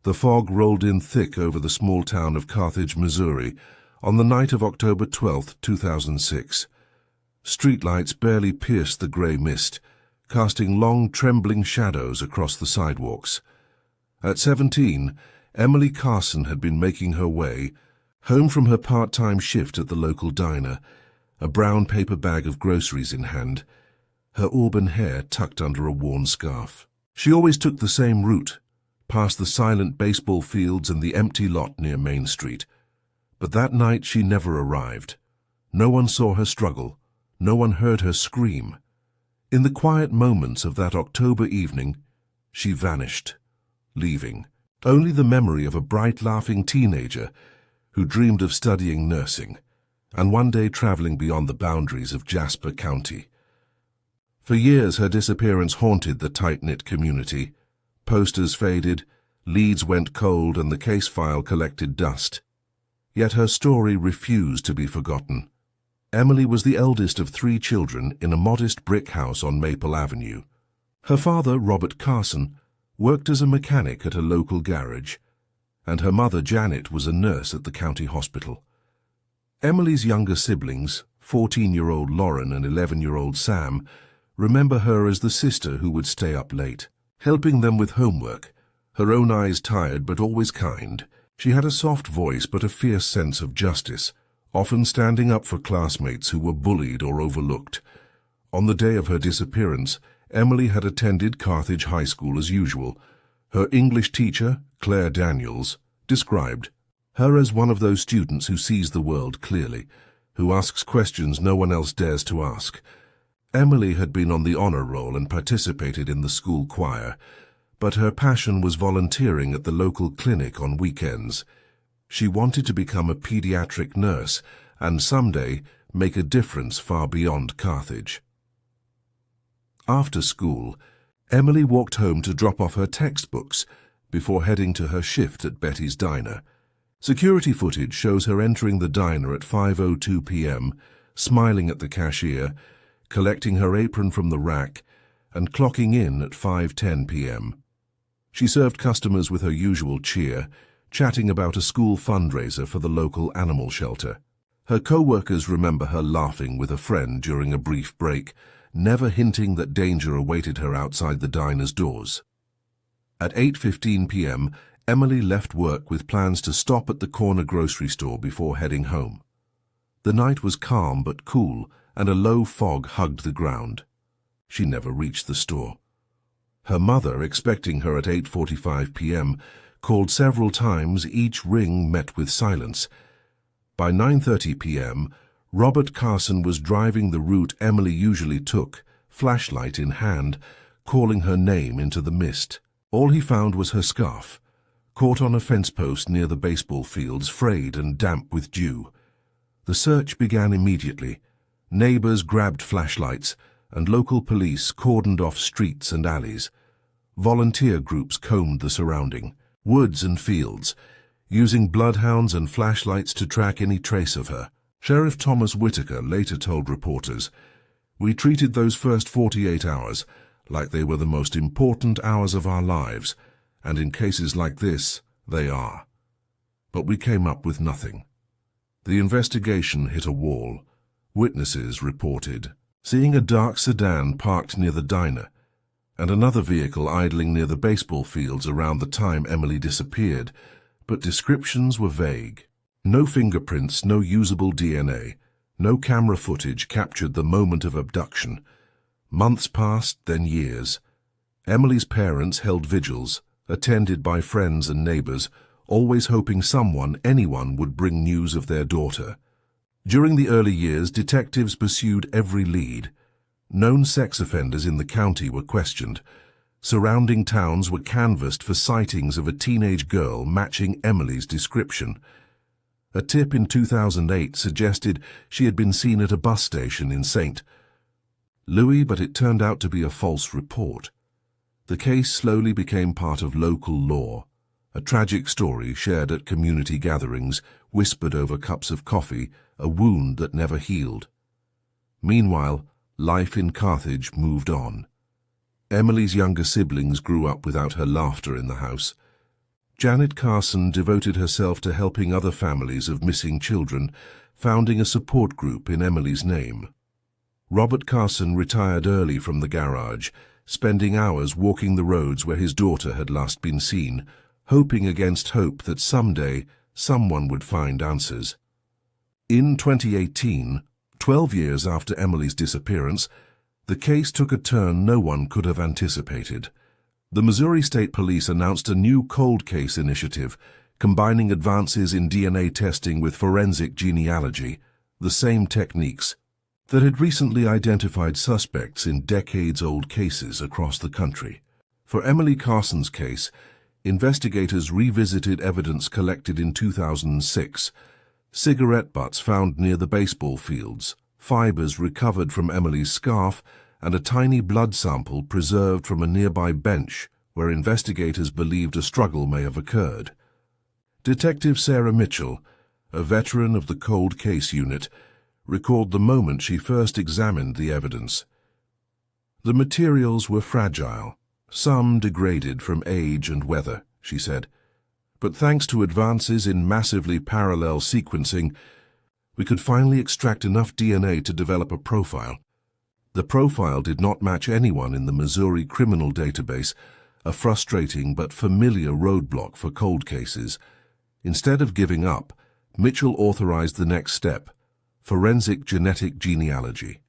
The fog rolled in thick over the small town of Carthage, Missouri, on the night of October 12, 2006. Streetlights barely pierced the grey mist, casting long, trembling shadows across the sidewalks. At 17, Emily Carson had been making her way home from her part-time shift at the local diner, a brown paper bag of groceries in hand, her auburn hair tucked under a worn scarf. She always took the same route, past the silent baseball fields and the empty lot near Main Street. But that night she never arrived. No one saw her struggle. No one heard her scream. In the quiet moments of that October evening, she vanished, leaving only the memory of a bright, laughing teenager who dreamed of studying nursing and one day traveling beyond the boundaries of Jasper County. For years, her disappearance haunted the tight-knit community. Posters faded, leads went cold, and the case file collected dust. Yet her story refused to be forgotten. Emily was the eldest of 3 children in a modest brick house on Maple Avenue. Her father, Robert Carson, worked as a mechanic at a local garage, and her mother, Janet, was a nurse at the county hospital. Emily's younger siblings, 14-year-old Lauren and 11-year-old Sam, remember her as the sister who would stay up late, helping them with homework. Her own eyes tired but always kind, she had a soft voice but a fierce sense of justice, often standing up for classmates who were bullied or overlooked. On the day of her disappearance, Emily had attended Carthage High School as usual. Her English teacher, Claire Daniels, described her as one of those students who sees the world clearly, who asks questions no one else dares to ask. Emily had been on the honor roll and participated in the school choir, but her passion was volunteering at the local clinic on weekends. She wanted to become a pediatric nurse and someday make a difference far beyond Carthage. After school, Emily walked home to drop off her textbooks before heading to her shift at Betty's Diner. Security footage shows her entering the diner at 5:02 p.m., smiling at the cashier, collecting her apron from the rack, and clocking in at 5:10 p.m. She served customers with her usual cheer, chatting about a school fundraiser for the local animal shelter. Her co-workers remember her laughing with a friend during a brief break, never hinting that danger awaited her outside the diner's doors. At 8:15 p.m., Emily left work with plans to stop at the corner grocery store before heading home. The night was calm but cool, and a low fog hugged the ground. She never reached the store. Her mother, expecting her at 8:45 p.m., called several times, each ring met with silence. By 9:30 p.m., Robert Carson was driving the route Emily usually took, flashlight in hand, calling her name into the mist. All he found was her scarf, caught on a fence post near the baseball fields, frayed and damp with dew. The search began immediately. Neighbors grabbed flashlights, and local police cordoned off streets and alleys. Volunteer groups combed the surrounding woods and fields, using bloodhounds and flashlights to track any trace of her. Sheriff Thomas Whitaker later told reporters, "We treated those first 48 hours like they were the most important hours of our lives, and in cases like this, they are. But we came up with nothing." The investigation hit a wall. Witnesses reported seeing a dark sedan parked near the diner and another vehicle idling near the baseball fields around the time Emily disappeared, but descriptions were vague. No fingerprints, no usable DNA, no camera footage captured the moment of abduction. Months passed, then years. Emily's parents held vigils, attended by friends and neighbors, always hoping someone, anyone, would bring news of their daughter. During the early years, detectives pursued every lead. Known sex offenders in the county were questioned. Surrounding towns were canvassed for sightings of a teenage girl matching Emily's description. A tip in 2008 suggested she had been seen at a bus station in St. Louis, but it turned out to be a false report. The case slowly became part of local law, a tragic story shared at community gatherings, whispered over cups of coffee, a wound that never healed. Meanwhile, life in Carthage moved on. Emily's younger siblings grew up without her laughter in the house. Janet Carson devoted herself to helping other families of missing children, founding a support group in Emily's name. Robert Carson retired early from the garage, spending hours walking the roads where his daughter had last been seen, hoping against hope that someday someone would find answers. In 2018, 12 years after Emily's disappearance, the case took a turn no one could have anticipated. The Missouri State Police announced a new cold case initiative, combining advances in DNA testing with forensic genealogy, the same techniques that had recently identified suspects in decades-old cases across the country. For Emily Carson's case, investigators revisited evidence collected in 2006, cigarette butts found near the baseball fields, fibers recovered from Emily's scarf, and a tiny blood sample preserved from a nearby bench where investigators believed a struggle may have occurred. Detective Sarah Mitchell, a veteran of the Cold Case Unit, recalled the moment she first examined the evidence. The materials were fragile, some degraded from age and weather, she said, but thanks to advances in massively parallel sequencing, we could finally extract enough DNA to develop a profile. The profile did not match anyone in the Missouri criminal database, a frustrating but familiar roadblock for cold cases. Instead of giving up, Mitchell authorized the next step: forensic genetic genealogy.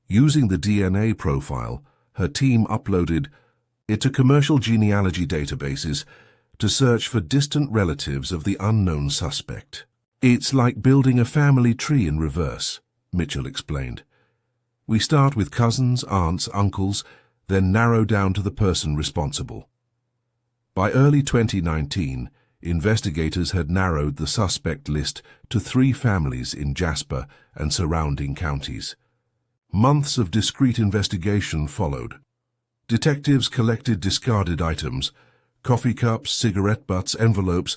Using the DNA profile, her team uploaded it to commercial genealogy databases to search for distant relatives of the unknown suspect. "It's like building a family tree in reverse," Mitchell explained. "We start with cousins, aunts, uncles, then narrow down to the person responsible." By early 2019, investigators had narrowed the suspect list to 3 families in Jasper and surrounding counties. Months of discreet investigation followed. Detectives collected discarded items, coffee cups, cigarette butts, envelopes,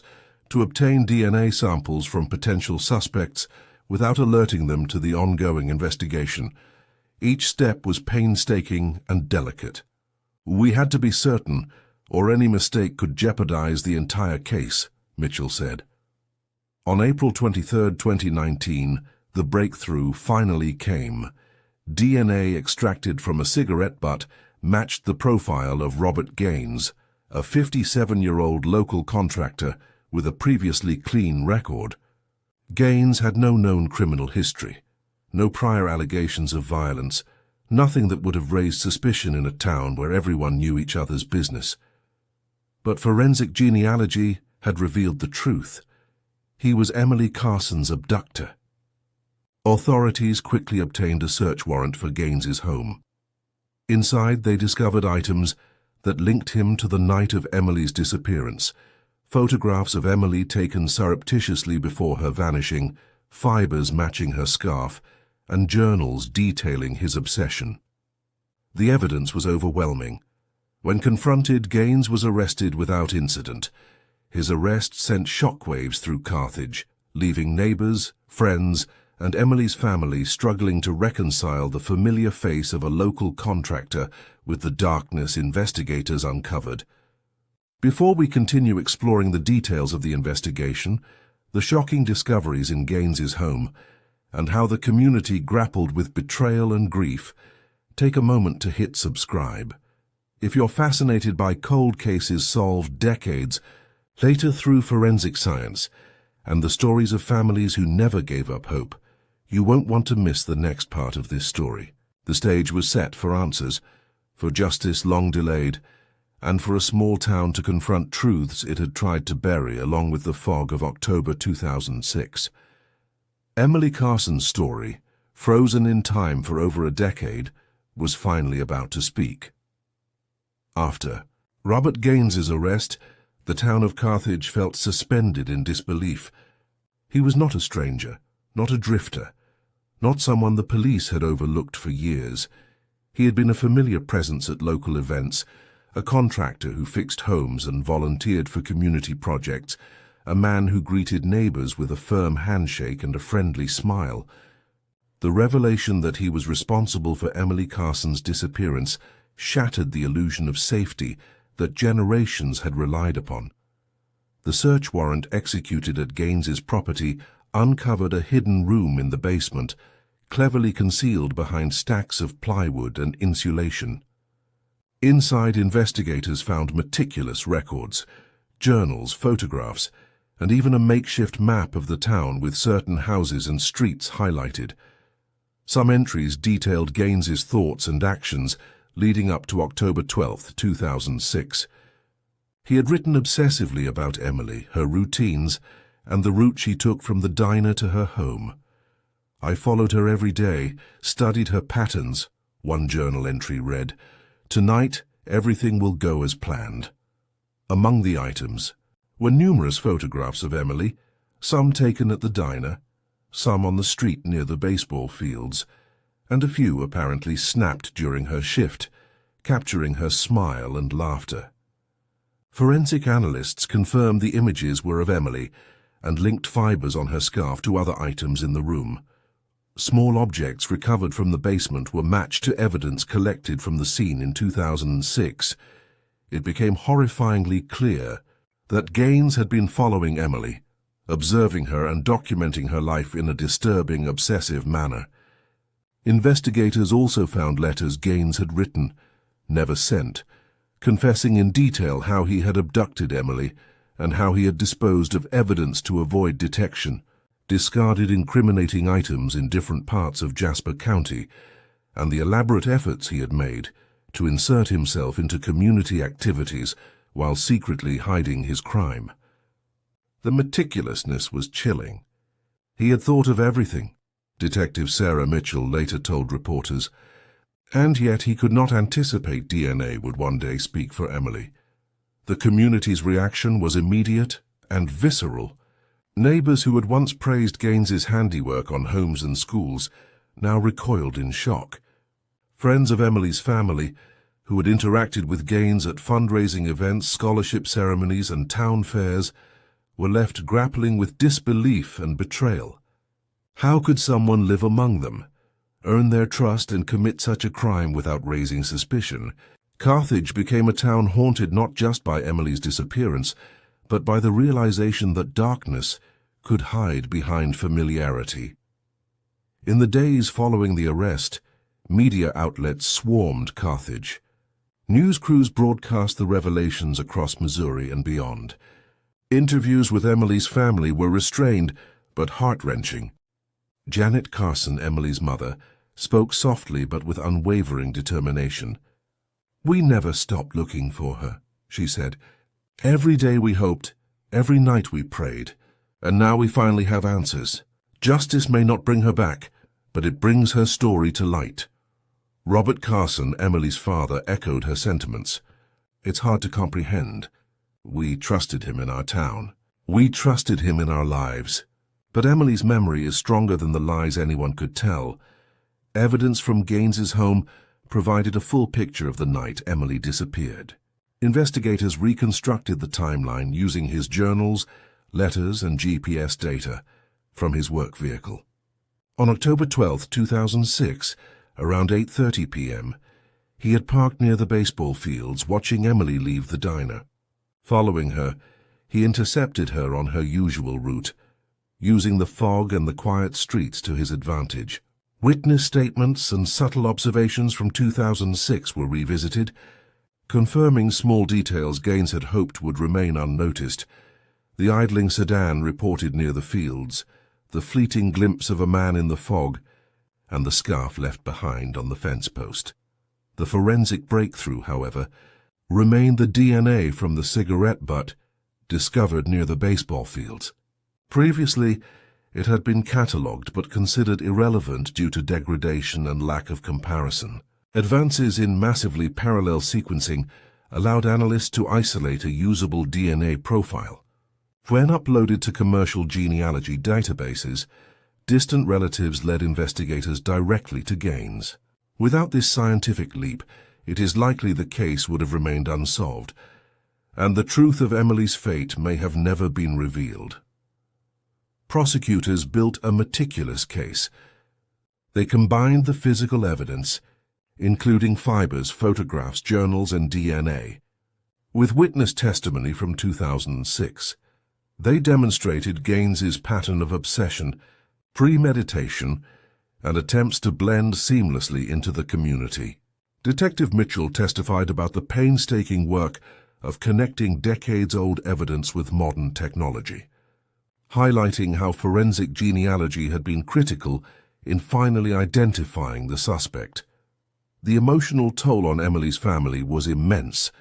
to obtain DNA samples from potential suspects without alerting them to the ongoing investigation. Each step was painstaking and delicate. "We had to be certain, or any mistake could jeopardize the entire case," Mitchell said. On April 23, 2019, the breakthrough finally came. DNA extracted from a cigarette butt matched the profile of Robert Gaines, a 57-year-old local contractor with a previously clean record. Gaines had no known criminal history, no prior allegations of violence, nothing that would have raised suspicion in a town where everyone knew each other's business. But forensic genealogy had revealed the truth. He was Emily Carson's abductor. Authorities quickly obtained a search warrant for Gaines's home. Inside, they discovered items that linked him to the night of Emily's disappearance: photographs of Emily taken surreptitiously before her vanishing, fibers matching her scarf, and journals detailing his obsession. The evidence was overwhelming. When confronted, Gaines was arrested without incident. His arrest sent shockwaves through Carthage, leaving neighbors, friends, and Emily's family struggling to reconcile the familiar face of a local contractor with the darkness investigators uncovered. Before we continue exploring the details of the investigation, the shocking discoveries in Gaines's home, and how the community grappled with betrayal and grief, take a moment to hit subscribe. If you're fascinated by cold cases solved decades later through forensic science, and the stories of families who never gave up hope, you won't want to miss the next part of this story. The stage was set for answers, for justice long delayed, and for a small town to confront truths it had tried to bury along with the fog of October 2006. Emily Carson's story, frozen in time for over a decade, was finally about to speak. After Robert Gaines's arrest, the town of Carthage felt suspended in disbelief. He was not a stranger, not a drifter, not someone the police had overlooked for years. He had been a familiar presence at local events, a contractor who fixed homes and volunteered for community projects, a man who greeted neighbors with a firm handshake and a friendly smile. The revelation that he was responsible for Emily Carson's disappearance shattered the illusion of safety that generations had relied upon. The search warrant executed at Gaines's property uncovered a hidden room in the basement, cleverly concealed behind stacks of plywood and insulation. Inside, investigators found meticulous records, journals, photographs, and even a makeshift map of the town with certain houses and streets highlighted. Some entries detailed Gaines's thoughts and actions leading up to October 12, 2006. He had written obsessively about Emily, her routines, and the route she took from the diner to her home. "I followed her every day, studied her patterns," one journal entry read. "Tonight, everything will go as planned." Among the items were numerous photographs of Emily, some taken at the diner, some on the street near the baseball fields, and a few apparently snapped during her shift, capturing her smile and laughter. Forensic analysts confirmed the images were of Emily and linked fibers on her scarf to other items in the room. Small objects recovered from the basement were matched to evidence collected from the scene in 2006. It became horrifyingly clear that Gaines had been following Emily, observing her and documenting her life in a disturbing, obsessive manner. Investigators also found letters Gaines had written, never sent, confessing in detail how he had abducted Emily and how he had disposed of evidence to avoid detection, discarded incriminating items in different parts of Jasper County, and the elaborate efforts he had made to insert himself into community activities while secretly hiding his crime. The meticulousness was chilling. He had thought of everything, Detective Sarah Mitchell later told reporters, and yet he could not anticipate DNA would one day speak for Emily. The community's reaction was immediate and visceral. Neighbors who had once praised Gaines's handiwork on homes and schools now recoiled in shock. Friends of Emily's family, who had interacted with Gaines at fundraising events, scholarship ceremonies, and town fairs, were left grappling with disbelief and betrayal. How could someone live among them, earn their trust, and commit such a crime without raising suspicion? Carthage became a town haunted not just by Emily's disappearance, but by the realization that darkness could hide behind familiarity. In the days following the arrest, media outlets swarmed Carthage. News crews broadcast the revelations across Missouri and beyond. Interviews with Emily's family were restrained but heart-wrenching. Janet Carson, Emily's mother, spoke softly but with unwavering determination. "We never stopped looking for her," she said. "Every day we hoped, every night we prayed, and now we finally have answers. Justice may not bring her back, but it brings her story to light." Robert Carson, Emily's father, echoed her sentiments. "It's hard to comprehend. We trusted him in our town. We trusted him in our lives. But Emily's memory is stronger than the lies anyone could tell. Evidence from Gaines's home provided a full picture of the night Emily disappeared. Investigators reconstructed the timeline using his journals, letters, and GPS data from his work vehicle. On October 12, 2006, around 8:30 p.m., he had parked near the baseball fields, watching Emily leave the diner. Following her, he intercepted her on her usual route, using the fog and the quiet streets to his advantage. Witness statements and subtle observations from 2006 were revisited, confirming small details Gaines had hoped would remain unnoticed. The idling sedan reported near the fields, the fleeting glimpse of a man in the fog, and the scarf left behind on the fence post. The forensic breakthrough, however, remained the DNA from the cigarette butt discovered near the baseball fields. Previously, it had been catalogued but considered irrelevant due to degradation and lack of comparison. Advances in massively parallel sequencing allowed analysts to isolate a usable DNA profile. When uploaded to commercial genealogy databases, distant relatives led investigators directly to Gaines. Without this scientific leap, it is likely the case would have remained unsolved, and the truth of Emily's fate may have never been revealed. Prosecutors built a meticulous case. They combined the physical evidence, including fibers, photographs, journals, and DNA, with witness testimony from 2006. They demonstrated Gaines's pattern of obsession, premeditation, and attempts to blend seamlessly into the community. Detective Mitchell testified about the painstaking work of connecting decades-old evidence with modern technology, highlighting how forensic genealogy had been critical in finally identifying the suspect. The emotional toll on Emily's family was immense.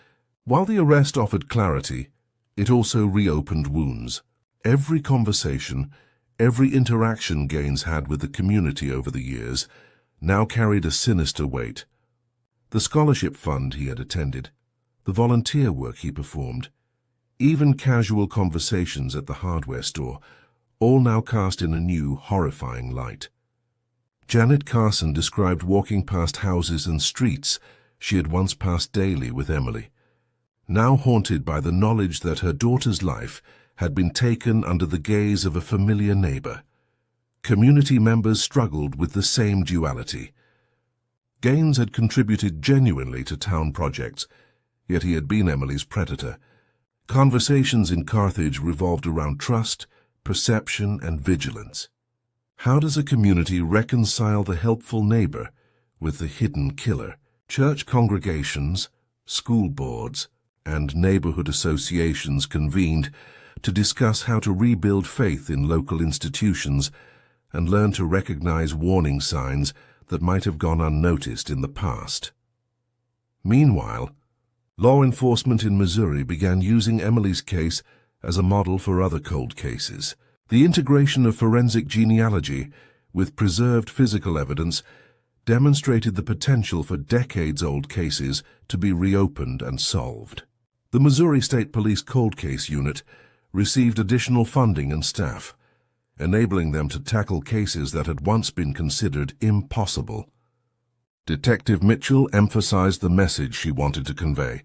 While the arrest offered clarity, it also reopened wounds. Every conversation, every interaction Gaines had with the community over the years now carried a sinister weight. The scholarship fund he had attended, the volunteer work he performed, even casual conversations at the hardware store, all now cast in a new, horrifying light. Janet Carson described walking past houses and streets she had once passed daily with Emily, now haunted by the knowledge that her daughter's life had been taken under the gaze of a familiar neighbor. Community members struggled with the same duality. Gaines had contributed genuinely to town projects, yet he had been Emily's predator. Conversations in Carthage revolved around trust, perception, and vigilance. How does a community reconcile the helpful neighbor with the hidden killer? Church congregations, school boards, and neighborhood associations convened to discuss how to rebuild faith in local institutions and learn to recognize warning signs that might have gone unnoticed in the past. Meanwhile, law enforcement in Missouri began using Emily's case as a model for other cold cases. The integration of forensic genealogy with preserved physical evidence demonstrated the potential for decades-old cases to be reopened and solved. The Missouri State Police Cold Case Unit received additional funding and staff, enabling them to tackle cases that had once been considered impossible. Detective Mitchell emphasized the message she wanted to convey.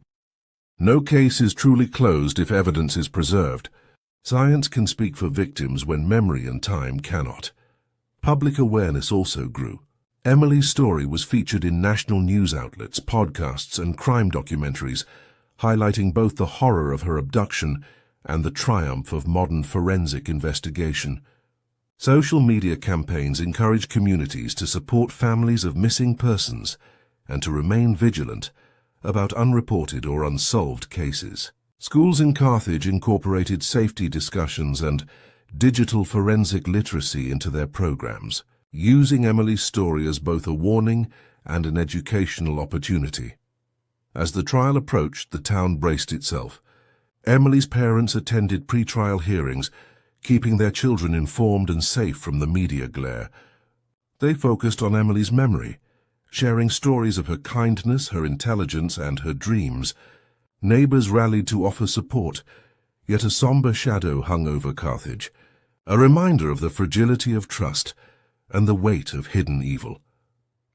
No case is truly closed if evidence is preserved. Science can speak for victims when memory and time cannot. Public awareness also grew. Emily's story was featured in national news outlets, podcasts, and crime documentaries, highlighting both the horror of her abduction and the triumph of modern forensic investigation. Social media campaigns encourage communities to support families of missing persons and to remain vigilant about unreported or unsolved cases. Schools in Carthage incorporated safety discussions and digital forensic literacy into their programs, using Emily's story as both a warning and an educational opportunity. As the trial approached, the town braced itself. Emily's parents attended pre-trial hearings, keeping their children informed and safe from the media glare. They focused on Emily's memory, sharing stories of her kindness, her intelligence, and her dreams. Neighbors rallied to offer support, yet a somber shadow hung over Carthage, a reminder of the fragility of trust and the weight of hidden evil.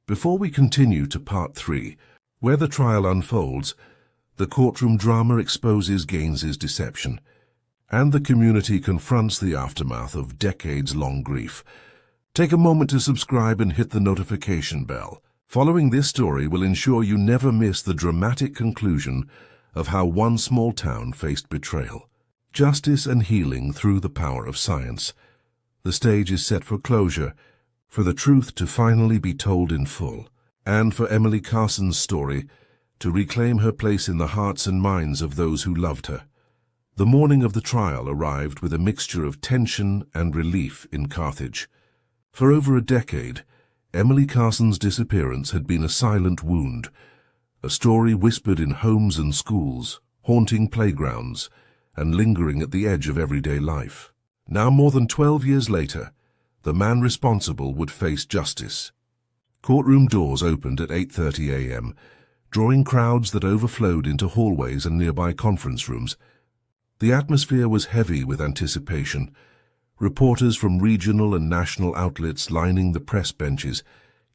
Before we continue to Part 3, where the trial unfolds, the courtroom drama exposes Gaines's deception, and the community confronts the aftermath of decades-long grief. Take a moment to subscribe and hit the notification bell. Following this story will ensure you never miss the dramatic conclusion of how one small town faced betrayal, justice, and healing through the power of science. The stage is set for closure, for the truth to finally be told in full, and for Emily Carson's story to reclaim her place in the hearts and minds of those who loved her. The morning of the trial arrived with a mixture of tension and relief in Carthage. For over a decade, Emily Carson's disappearance had been a silent wound, a story whispered in homes and schools, haunting playgrounds, and lingering at the edge of everyday life. Now, more than 12 years later, the man responsible would face justice. Courtroom doors opened at 8:30 a.m., drawing crowds that overflowed into hallways and nearby conference rooms. The atmosphere was heavy with anticipation, reporters from regional and national outlets lining the press benches,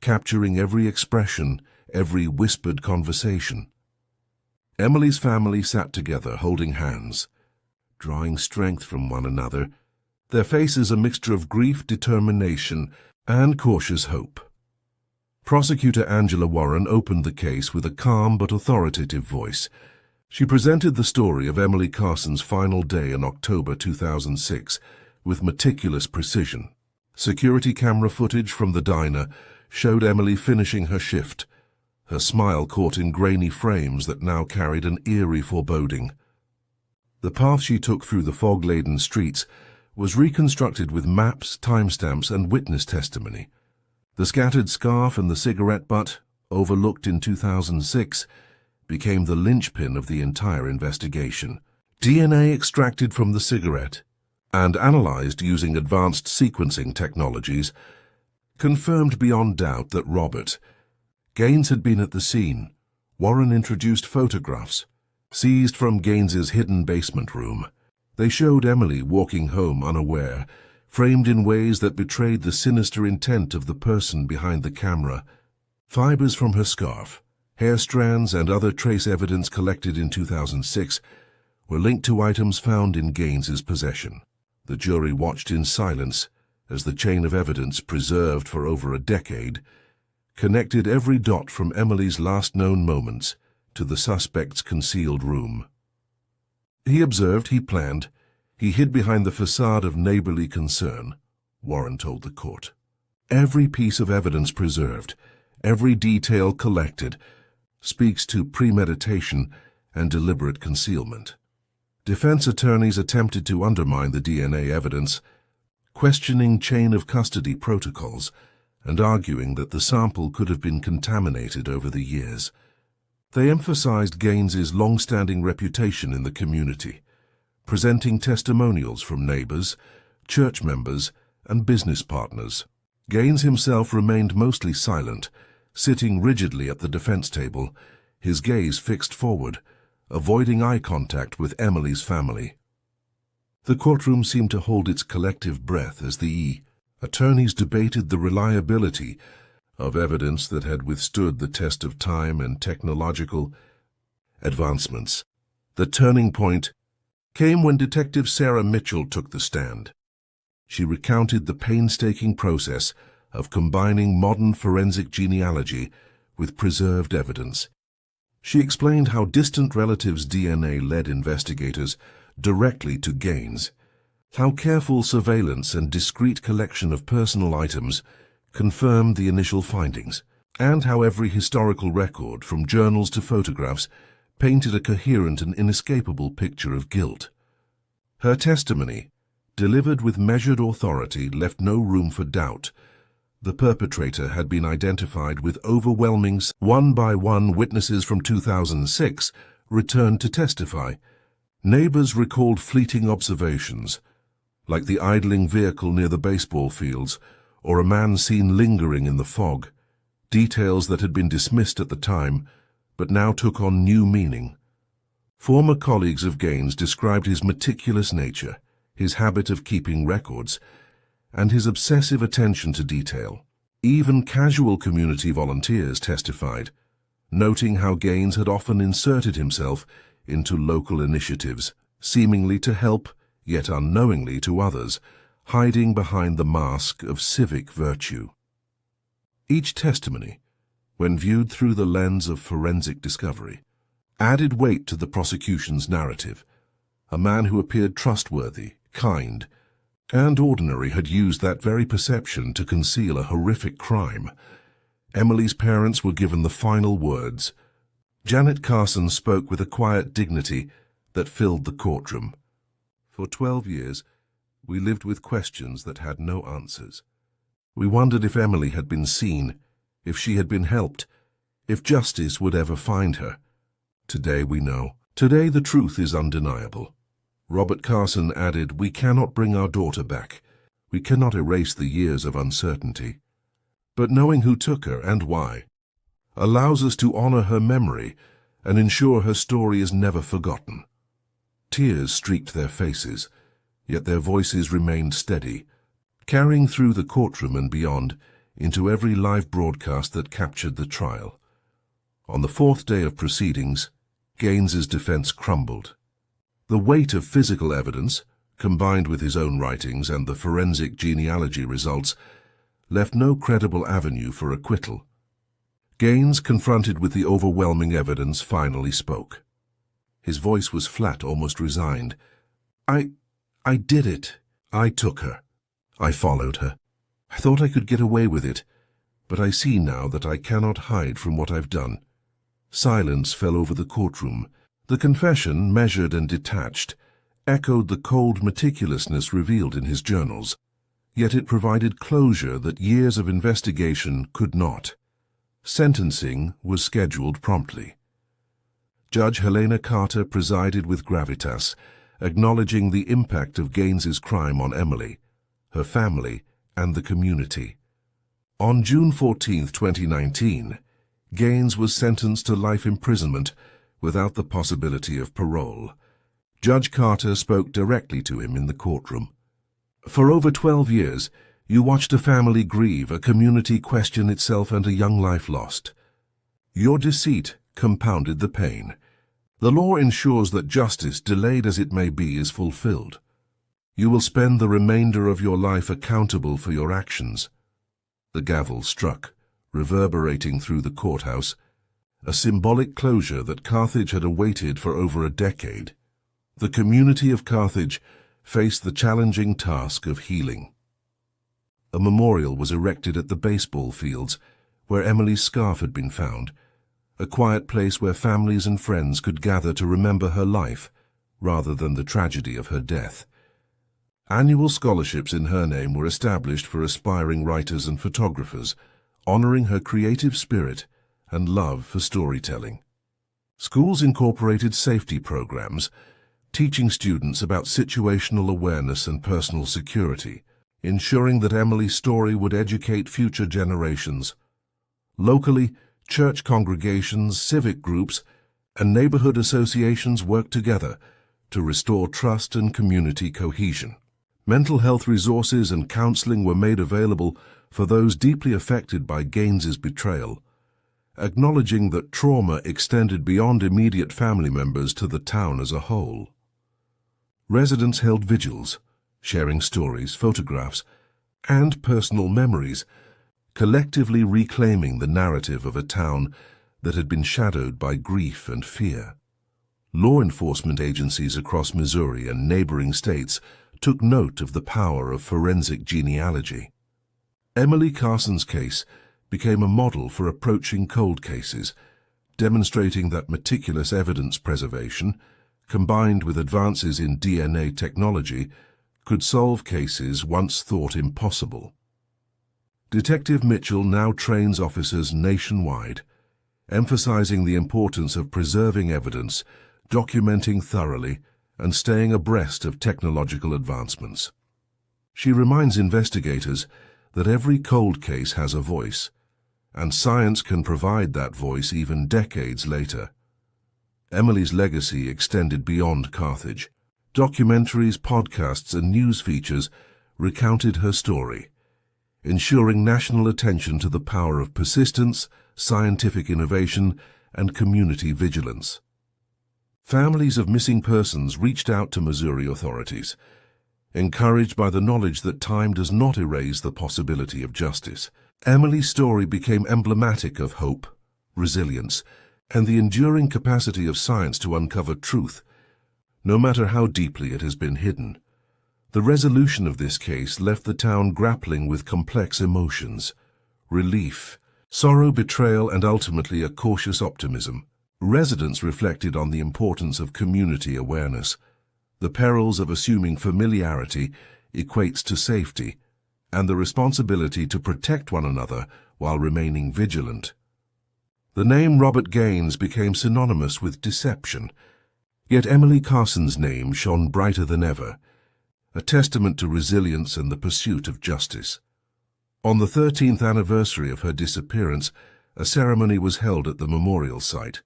capturing every expression, every whispered conversation. Emily's family sat together, holding hands, drawing strength from one another, their faces a mixture of grief, determination, and cautious hope. Prosecutor Angela Warren opened the case with a calm but authoritative voice. She presented the story of Emily Carson's final day in October 2006 with meticulous precision. Security camera footage from the diner showed Emily finishing her shift, her smile caught in grainy frames that now carried an eerie foreboding. The path she took through the fog-laden streets was reconstructed with maps, timestamps, and witness testimony. The scattered scarf and the cigarette butt, overlooked in 2006, became the linchpin of the entire investigation. DNA extracted from the cigarette and analyzed using advanced sequencing technologies confirmed beyond doubt that Robert Gaines had been at the scene. Warren introduced photographs, seized from Gaines's hidden basement room. They showed Emily walking home unaware, framed in ways that betrayed the sinister intent of the person behind the camera. Fibers from her scarf, hair strands, and other trace evidence collected in 2006 were linked to items found in Gaines's possession. The jury watched in silence as the chain of evidence, preserved for over a decade, connected every dot from Emily's last known moments to the suspect's concealed room. He observed, he planned, he hid behind the facade of neighborly concern, Warren told the court. Every piece of evidence preserved, every detail collected, speaks to premeditation and deliberate concealment. Defense attorneys attempted to undermine the DNA evidence, questioning chain of custody protocols and arguing that the sample could have been contaminated over the years. They emphasized Gaines's long-standing reputation in the community, presenting testimonials from neighbors, church members, and business partners. Gaines himself remained mostly silent, sitting rigidly at the defense table, his gaze fixed forward, avoiding eye contact with Emily's family. The courtroom seemed to hold its collective breath as the attorneys debated the reliability of evidence that had withstood the test of time and technological advancements. The turning point came when Detective Sarah Mitchell took the stand. She recounted the painstaking process of combining modern forensic genealogy with preserved evidence. She explained how distant relatives' DNA led investigators directly to Gaines, how careful surveillance and discreet collection of personal items confirmed the initial findings, and how every historical record, from journals to photographs, painted a coherent and inescapable picture of guilt. Her testimony, delivered with measured authority, left no room for doubt. The perpetrator had been identified with overwhelming one-by-one. Witnesses from 2006 returned to testify. Neighbors recalled fleeting observations, like the idling vehicle near the baseball fields or a man seen lingering in the fog, details that had been dismissed at the time but now took on new meaning. Former colleagues of Gaines described his meticulous nature, his habit of keeping records, and his obsessive attention to detail. Even casual community volunteers testified, noting how Gaines had often inserted himself into local initiatives, seemingly to help, yet unknowingly to others, hiding behind the mask of civic virtue. Each testimony, when viewed through the lens of forensic discovery, added weight to the prosecution's narrative. A man who appeared trustworthy, kind, and ordinary had used that very perception to conceal a horrific crime. Emily's parents were given the final words. Janet Carson spoke with a quiet dignity that filled the courtroom. For 12 years, we lived with questions that had no answers. We wondered if Emily had been seen, if she had been helped, if justice would ever find her. Today we know. Today the truth is undeniable. Robert Carson added, "We cannot bring our daughter back. We cannot erase the years of uncertainty. But knowing who took her and why allows us to honor her memory and ensure her story is never forgotten." Tears streaked their faces, yet their voices remained steady, carrying through the courtroom and beyond into every live broadcast that captured the trial. On the fourth day of proceedings, Gaines's defense crumbled. The weight of physical evidence, combined with his own writings and the forensic genealogy results, left no credible avenue for acquittal. Gaines, confronted with the overwhelming evidence, finally spoke. His voice was flat, almost resigned. I did it. I took her. I followed her. I thought I could get away with it, but I see now that I cannot hide from what I've done. Silence fell over the courtroom. The confession, measured and detached, echoed the cold meticulousness revealed in his journals, yet it provided closure that years of investigation could not. Sentencing was scheduled promptly. Judge Helena Carter presided with gravitas, acknowledging the impact of Gaines's crime on Emily, her family, and the community. On June 14, 2019, Gaines was sentenced to life imprisonment without the possibility of parole. Judge Carter spoke directly to him in the courtroom. For over 12 years, you watched a family grieve, a community question itself, and a young life lost. Your deceit compounded the pain. The law ensures that justice, delayed as it may be, is fulfilled. You will spend the remainder of your life accountable for your actions. The gavel struck, reverberating through the courthouse, a symbolic closure that Carthage had awaited for over a decade. The community of Carthage faced the challenging task of healing. A memorial was erected at the baseball fields where Emily's scarf had been found, a quiet place where families and friends could gather to remember her life rather than the tragedy of her death. Annual scholarships in her name were established for aspiring writers and photographers, honoring her creative spirit and love for storytelling. Schools incorporated safety programs, teaching students about situational awareness and personal security, ensuring that Emily's story would educate future generations. Locally, church congregations, civic groups, and neighborhood associations worked together to restore trust and community cohesion. Mental health resources and counseling were made available for those deeply affected by Gaines's betrayal, acknowledging that trauma extended beyond immediate family members to the town as a whole. Residents held vigils, sharing stories, photographs, and personal memories, collectively reclaiming the narrative of a town that had been shadowed by grief and fear. Law enforcement agencies across Missouri and neighboring states took note of the power of forensic genealogy. Emily Carson's case became a model for approaching cold cases, demonstrating that meticulous evidence preservation, combined with advances in DNA technology, could solve cases once thought impossible. Detective Mitchell now trains officers nationwide, emphasizing the importance of preserving evidence, documenting thoroughly, and staying abreast of technological advancements. She reminds investigators that every cold case has a voice, and science can provide that voice even decades later. Emily's legacy extended beyond Carthage. Documentaries, podcasts, and news features recounted her story, ensuring national attention to the power of persistence, scientific innovation, and community vigilance. Families of missing persons reached out to Missouri authorities, encouraged by the knowledge that time does not erase the possibility of justice. Emily's story became emblematic of hope, resilience, and the enduring capacity of science to uncover truth, no matter how deeply it has been hidden. The resolution of this case left the town grappling with complex emotions: relief, sorrow, betrayal, and ultimately a cautious optimism. Residents reflected on the importance of community awareness. The perils of assuming familiarity equates to safety, and the responsibility to protect one another while remaining vigilant. The name Robert Gaines became synonymous with deception, yet Emily Carson's name shone brighter than ever, a testament to resilience and the pursuit of justice. On the 13th anniversary of her disappearance, a ceremony was held at the memorial site.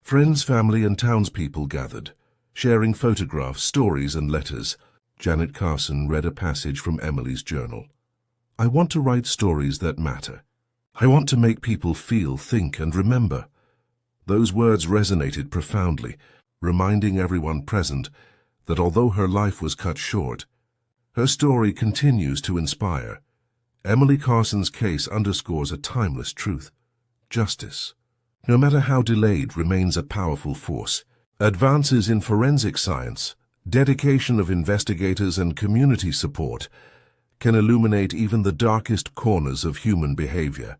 Friends, family, and townspeople gathered, sharing photographs, stories, and letters. Janet Carson read a passage from Emily's journal. "I want to write stories that matter. I want to make people feel, think, and remember." Those words resonated profoundly, reminding everyone present that although her life was cut short, her story continues to inspire. Emily Carson's case underscores a timeless truth: justice, no matter how delayed, remains a powerful force, Advances in forensic science, dedication of investigators and community support can illuminate even the darkest corners of human behavior.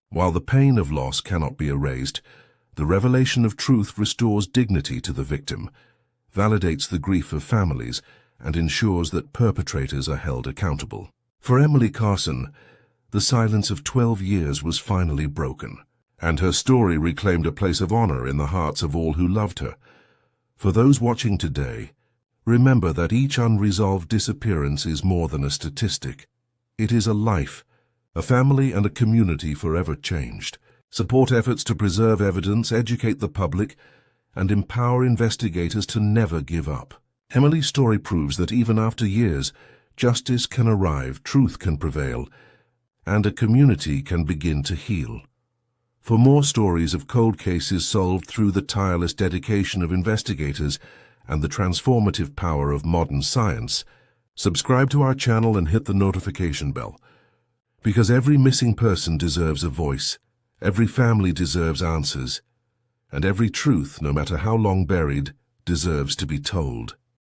While the pain of loss cannot be erased, the revelation of truth restores dignity to the victim, validates the grief of families, and ensures that perpetrators are held accountable. For Emily Carson, the silence of 12 years was finally broken, and her story reclaimed a place of honor in the hearts of all who loved her. For those watching today, remember that each unresolved disappearance is more than a statistic. It is a life, a family and a community forever changed. Support efforts to preserve evidence, educate the public, and empower investigators to never give up. Emily's story proves that even after years, justice can arrive, truth can prevail, and a community can begin to heal. For more stories of cold cases solved through the tireless dedication of investigators and the transformative power of modern science, subscribe to our channel and hit the notification bell. Because every missing person deserves a voice, every family deserves answers, and every truth, no matter how long buried, deserves to be told.